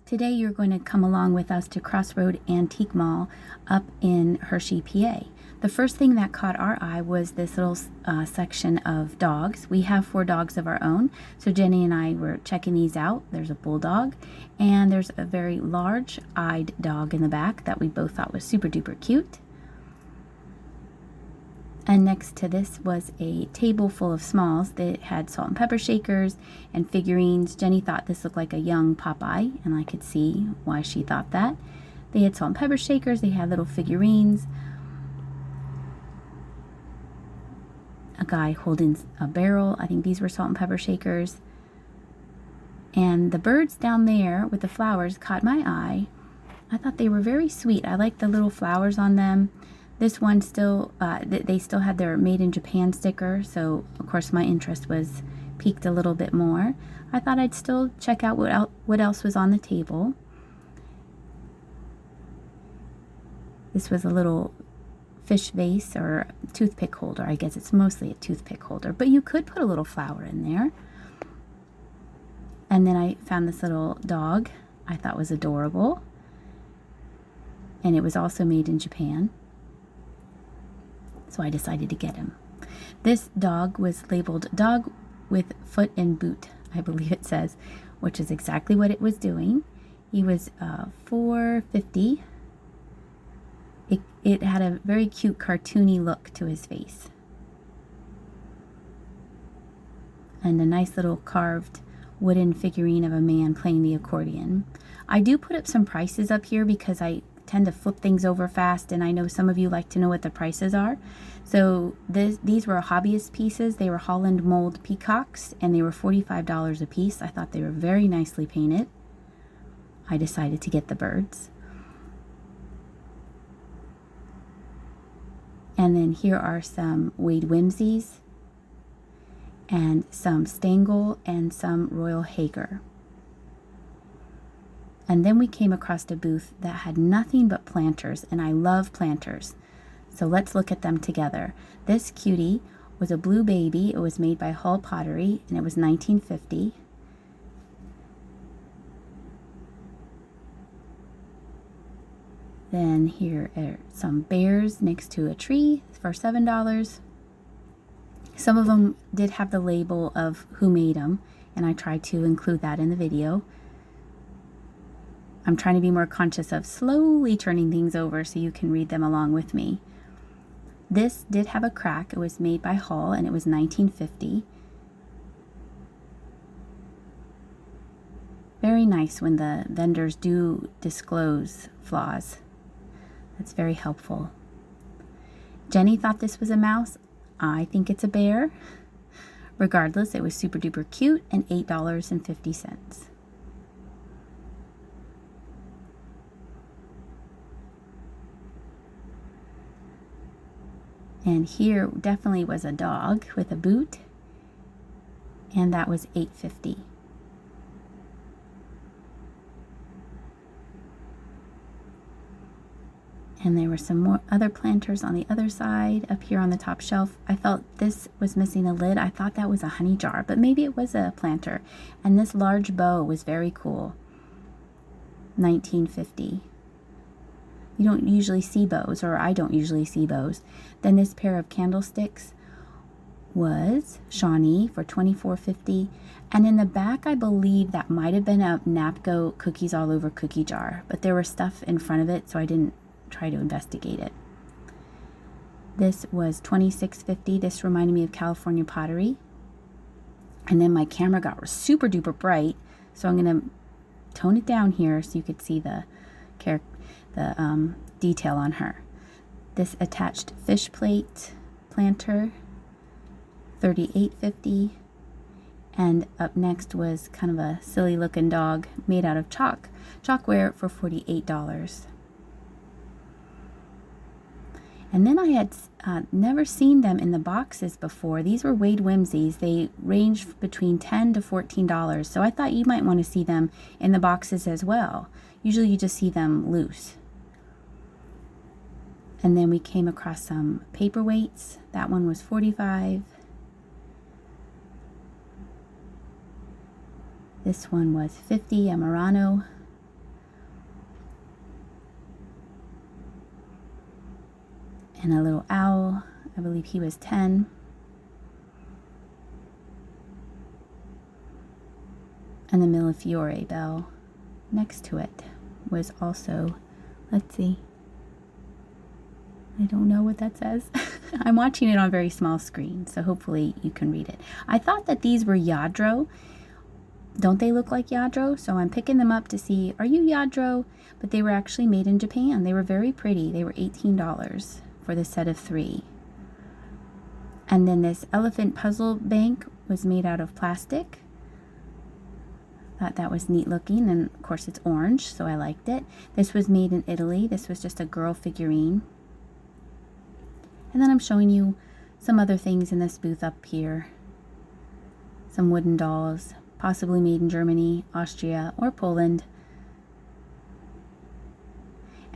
Today you're going to come along with us to Crossroads Antique Mall up in Hershey, PA. The first thing that caught our eye was this little section of dogs. We have 4 dogs of our own, so Jenny and I were checking these out. There's a bulldog, and there's a very large-eyed dog in the back that we both thought was super duper cute. And next to this was a table full of smalls that had salt and pepper shakers and figurines. Jenny thought this looked like a young Popeye, and I could see why she thought that. They had salt and pepper shakers, they had little figurines. A guy holding a barrel. I think these were salt and pepper shakers. And the birds down there with the flowers caught my eye. I thought they were very sweet. I liked the little flowers on them. This one still, they still had their Made in Japan sticker, so of course my interest was piqued a little bit more. I thought I'd still check out what else was on the table. This was a little fish vase or toothpick holder. I guess it's mostly a toothpick holder, but you could put a little flower in there. And then I found this little dog I thought was adorable, and it was also made in Japan. So I decided to get him. This dog was labeled dog with foot and boot, I believe it says, which is exactly what it was doing. He was $4.50. It had a very cute cartoony look to his face. And a nice little carved wooden figurine of a man playing the accordion. I do put up some prices up here because I tend to flip things over fast, and I know some of you like to know what the prices are. So these were hobbyist pieces. They were Holland mold peacocks, and they were $45 a piece. I thought they were very nicely painted. I decided to get the birds. And then here are some Wade Whimsies, and some Stengel, and some Royal Hager. And then we came across a booth that had nothing but planters, and I love planters. So let's look at them together. This cutie was a blue baby. It was made by Hull Pottery, and it was $19.50. Then here are some bears next to a tree for $7. Some of them did have the label of who made them, and I tried to include that in the video. I'm trying to be more conscious of slowly turning things over so you can read them along with me. This did have a crack. It was made by Hull, and it was $19.50. Very nice when the vendors do disclose flaws. That's very helpful. Jenny thought this was a mouse. I think it's a bear. Regardless, it was super duper cute, and $8.50. And here definitely was a dog with a boot, and that was $8.50. And there were some more other planters on the other side up here on the top shelf. I felt this was missing a lid. I thought that was a honey jar, but maybe it was a planter. And this large bow was very cool. $19.50. You don't usually see bows, or I don't usually see bows. Then this pair of candlesticks was Shawnee for $24.50. And in the back, I believe that might have been a Napco cookies all over cookie jar, but there was stuff in front of it, so I didn't try to investigate it. This was $26.50. This reminded me of California pottery. And then my camera got super duper bright, so I'm going to tone it down here so you could see the detail on her. This attached fish plate planter, $38.50. And up next was kind of a silly looking dog made out of chalkware for $48. And then I had never seen them in the boxes before. These were Wade Whimsies. They ranged between $10 to $14, so I thought you might want to see them in the boxes as well. Usually you just see them loose. And then we came across some paperweights. That one was $45. This one was $50, a Murano And a little owl. I believe he was 10. And the Millefiore bell next to it was also, let's see, I don't know what that says. I'm watching it on a very small screen, so hopefully you can read it. I thought that these were Yadro. Don't they look like Yadro? So I'm picking them up to see, are you Yadro? But they were actually made in Japan. They were very pretty. They were $18 for the set of 3. And then this elephant puzzle bank was made out of plastic. Thought that was neat looking, and of course it's orange, so I liked it. This was made in Italy. This was just a girl figurine. And then I'm showing you some other things in this booth up here. Some wooden dolls, possibly made in Germany, Austria, or Poland.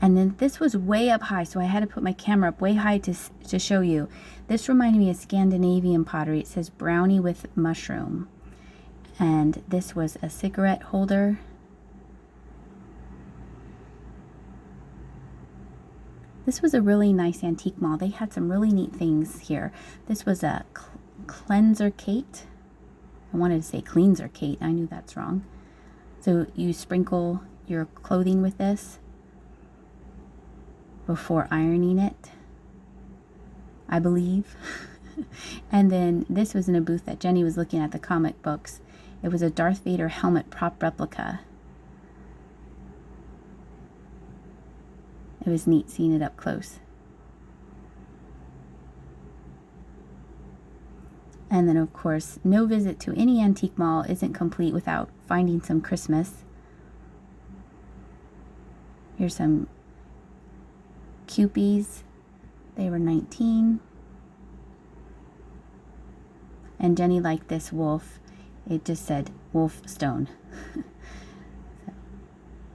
And then this was way up high, so I had to put my camera up way high to show you. This reminded me of Scandinavian pottery. It says brownie with mushroom. And this was a cigarette holder. This was a really nice antique mall. They had some really neat things here. This was a cleanser Kate. I wanted to say cleanser Kate. I knew that's wrong. So you sprinkle your clothing with this before ironing it, I believe. And then this was in a booth that Jenny was looking at, the comic books. It was a Darth Vader helmet prop replica. It was neat seeing it up close. And then, of course, no visit to any antique mall isn't complete without finding some Christmas. Here's some Cupies. They were 19. And Jenny liked this wolf. It just said wolf stone. So,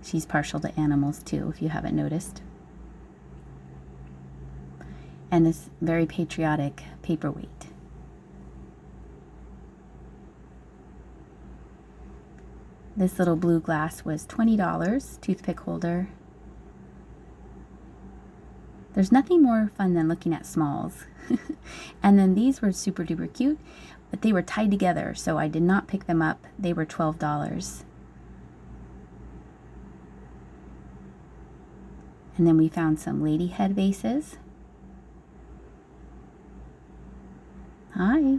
she's partial to animals too, if you haven't noticed. And this very patriotic paperweight. This little blue glass was $20, toothpick holder. There's nothing more fun than looking at smalls. And then these were super duper cute, but they were tied together, so I did not pick them up. They were $12. And then we found some lady head vases. Hi.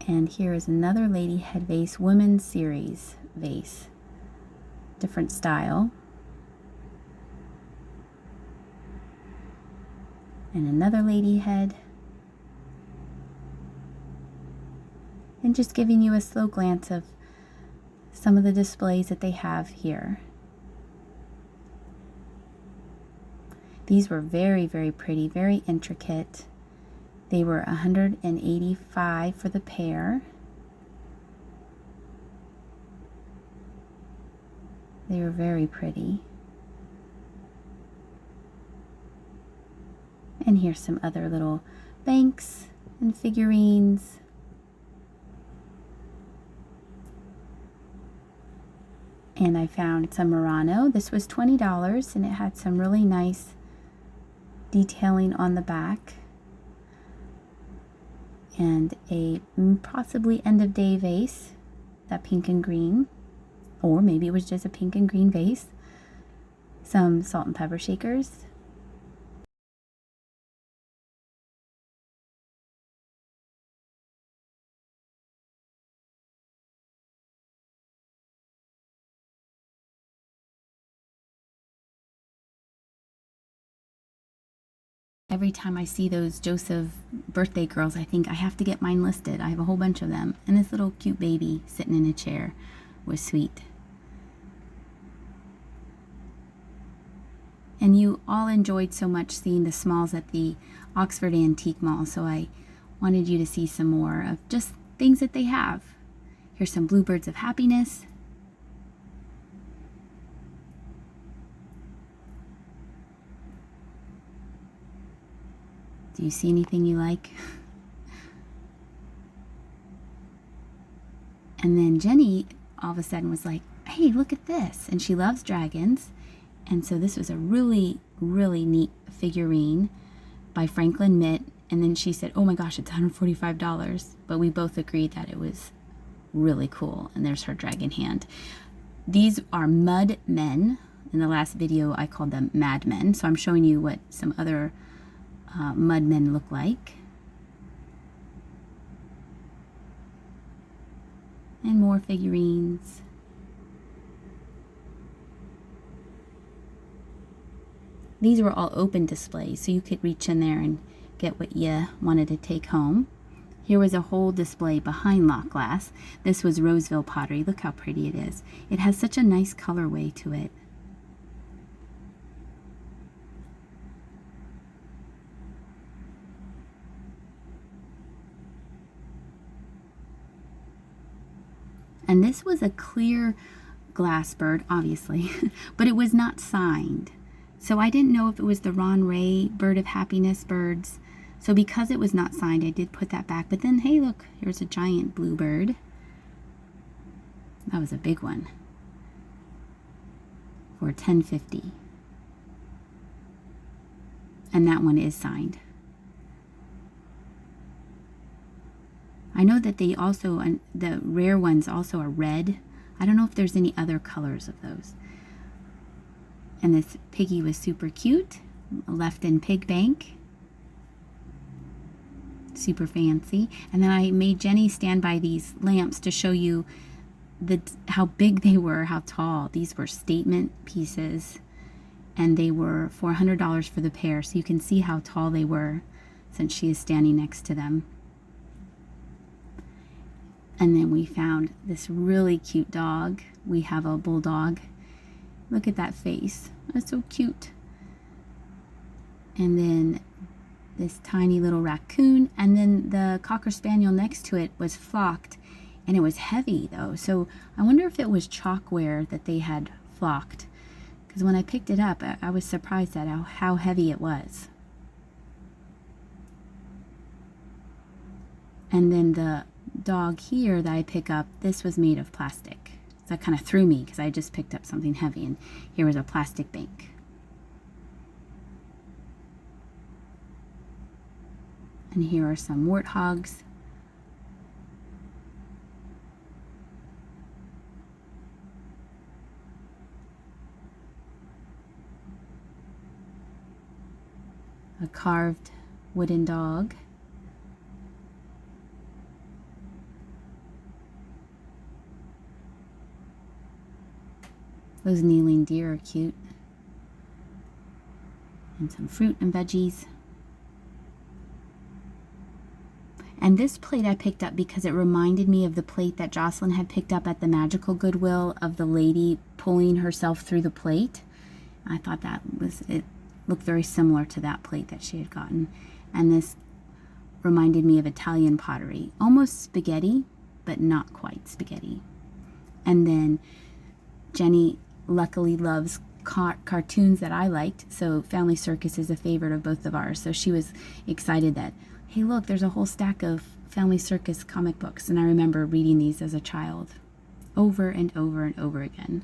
And here is another lady head vase, women's series vase. Different style. And another lady head. And just giving you a slow glance of some of the displays that they have here. These were very, very pretty, very intricate. They were $185 for the pair. They were very pretty. And here's some other little banks and figurines. And I found some Murano. This was $20 and it had some really nice detailing on the back. And a possibly end of day vase, that pink and green. Or maybe it was just a pink and green vase. Some salt and pepper shakers. Every time I see those Joseph birthday girls, I think I have to get mine listed. I have a whole bunch of them. And this little cute baby sitting in a chair was sweet. And you all enjoyed so much seeing the smalls at the Oxford Antique Mall, so I wanted you to see some more of just things that they have. Here's some Bluebirds of Happiness. Do you see anything you like? And then Jenny all of a sudden was like, hey, look at this. And she loves dragons. And so this was a really, really neat figurine by Franklin Mitt. And then she said, oh my gosh, it's $145. But we both agreed that it was really cool. And there's her dragon hand. These are mud men. In the last video, I called them mad men. So I'm showing you what some other mud men look like. And more figurines. These were all open displays, so you could reach in there and get what you wanted to take home. Here was a whole display behind lock glass. This was Roseville pottery. Look how pretty it is. It has such a nice colorway to it. And this was a clear glass bird, obviously, but it was not signed. So I didn't know if it was the Ron Ray Bird of Happiness birds. So because it was not signed, I did put that back. But then, hey, look, here's a giant bluebird. That was a big one for $10.50. And that one is signed. I know that they also, the rare ones also are red. I don't know if there's any other colors of those. And this piggy was super cute, left in pig bank. Super fancy. And then I made Jenny stand by these lamps to show you how big they were, how tall. These were statement pieces, and they were $400 for the pair. So you can see how tall they were since she is standing next to them. And then we found this really cute dog. We have a bulldog. Look at that face. That's so cute. And then this tiny little raccoon. And then the Cocker Spaniel next to it was flocked. And it was heavy though. So I wonder if it was chalkware that they had flocked. Because when I picked it up, I was surprised at how heavy it was. And then the dog here that I pick up, this was made of plastic. So that kind of threw me because I just picked up something heavy, and here was a plastic bank. And here are some warthogs. A carved wooden dog. Those kneeling deer are cute. And some fruit and veggies. And this plate I picked up because it reminded me of the plate that Jocelyn had picked up at the Magical Goodwill of the lady pulling herself through the plate. I thought it looked very similar to that plate that she had gotten. And this reminded me of Italian pottery. Almost spaghetti, but not quite spaghetti. And then Jenny luckily loves cartoons that I liked, so Family Circus is a favorite of both of ours. So she was excited that, hey, look, there's a whole stack of Family Circus comic books. And I remember reading these as a child over and over and over again.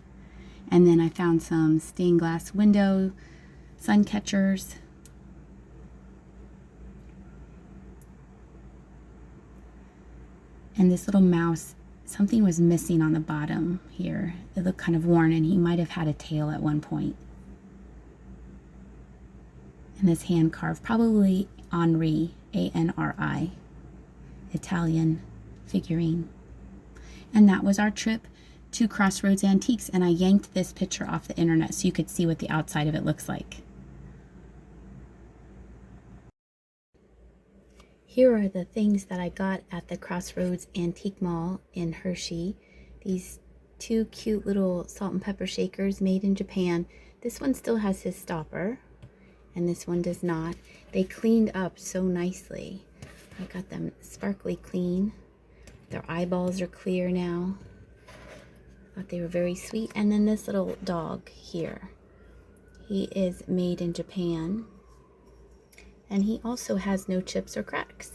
And then I found some stained glass window sun catchers. And this little mouse, something was missing on the bottom here. It looked kind of worn, and he might have had a tail at one point. And this hand carved, probably Henri, A-N-R-I, Italian figurine. And that was our trip to Crossroads Antiques, and I yanked this picture off the internet so you could see what the outside of it looks like. Here are the things that I got at the Crossroads Antique Mall in Hershey. These two cute little salt and pepper shakers made in Japan. This one still has his stopper, and this one does not. They cleaned up so nicely. I got them sparkly clean. Their eyeballs are clear now. I thought they were very sweet. And then this little dog here. He is made in Japan. And he also has no chips or cracks.